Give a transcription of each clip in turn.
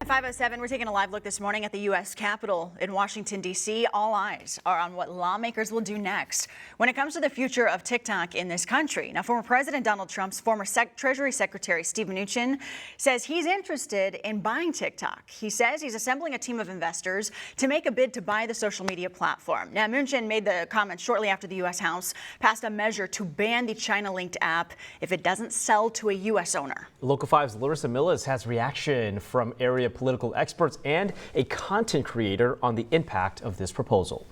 5:07, we're taking a live look this morning at the U.S. Capitol in Washington, D.C. All eyes are on what lawmakers will do next when it comes to the future of TikTok in this country. Now, former President Donald Trump's former Treasury Secretary Steve Mnuchin says he's interested in buying TikTok. He says he's assembling a team of investors to make a bid to buy the social media platform. Now, Mnuchin made the comment shortly after the U.S. House passed a measure to ban the China-linked app if it doesn't sell to a U.S. owner. Local 5's Larissa Millis has reaction from area political experts and a content creator on the impact of this proposal.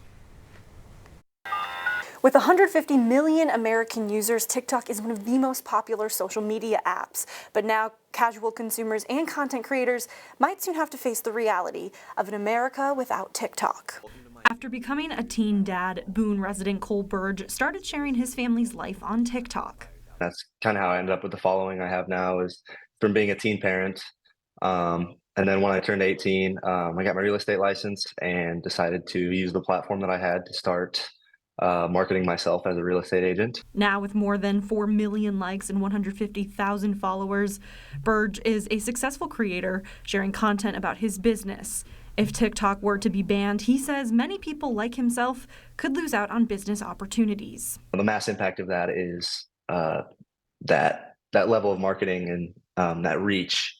With 150 million American users, TikTok is one of the most popular social media apps. But now casual consumers and content creators might soon have to face the reality of an America without TikTok. After becoming a teen dad, Boone resident Cole Burge started sharing his family's life on TikTok. That's kind of how I ended up with the following I have now, is from being a teen parent. And then when I turned 18, I got my real estate license and decided to use the platform that I had to start marketing myself as a real estate agent. Now with more than 4 million likes and 150,000 followers, Burge is a successful creator sharing content about his business. If TikTok were to be banned, he says many people like himself could lose out on business opportunities. The mass impact of that is that level of marketing and that reach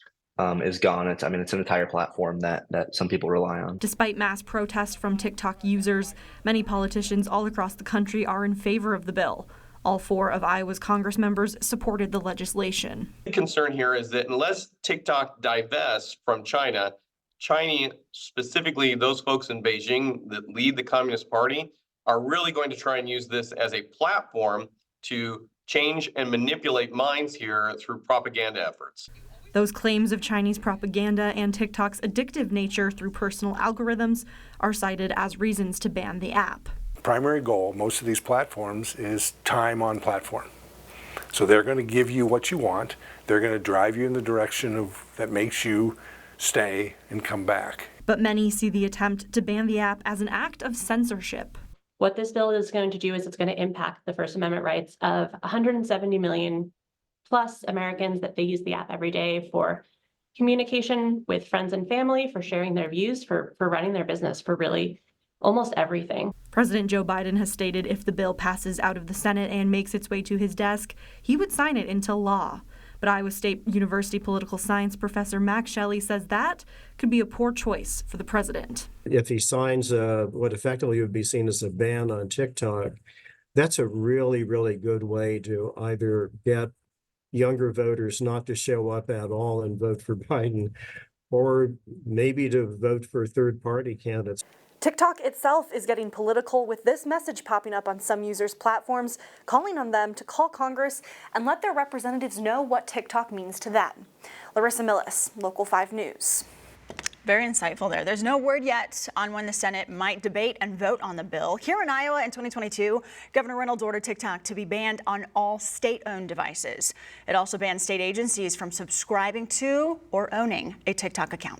is gone. It's an entire platform that some people rely on. Despite mass protests from TikTok users, many politicians all across the country are in favor of the bill. All 4 of Iowa's Congress members supported the legislation. The concern here is that unless TikTok divests from China, specifically those folks in Beijing that lead the Communist Party, are really going to try and use this as a platform to change and manipulate minds here through propaganda efforts. Those claims of Chinese propaganda and TikTok's addictive nature through personal algorithms are cited as reasons to ban the app. The primary goal of most of these platforms is time on platform. So they're going to give you what you want. They're going to drive you in the direction that makes you stay and come back. But many see the attempt to ban the app as an act of censorship. What this bill is going to do is it's going to impact the First Amendment rights of 170 million plus Americans that they use the app every day for communication with friends and family, for sharing their views, for running their business, for really almost everything. President Joe Biden has stated if the bill passes out of the Senate and makes its way to his desk, he would sign it into law. But Iowa State University political science professor Max Shelley says that could be a poor choice for the president. If he signs what effectively would be seen as a ban on TikTok, that's a really, really good way to either get younger voters not to show up at all and vote for Biden, or maybe to vote for third-party candidates. TikTok itself is getting political, with this message popping up on some users' platforms, calling on them to call Congress and let their representatives know what TikTok means to them. Larissa Millis, Local 5 News. Very insightful there. There's no word yet on when the Senate might debate and vote on the bill. Here in Iowa in 2022, Governor Reynolds ordered TikTok to be banned on all state-owned devices. It also banned state agencies from subscribing to or owning a TikTok account.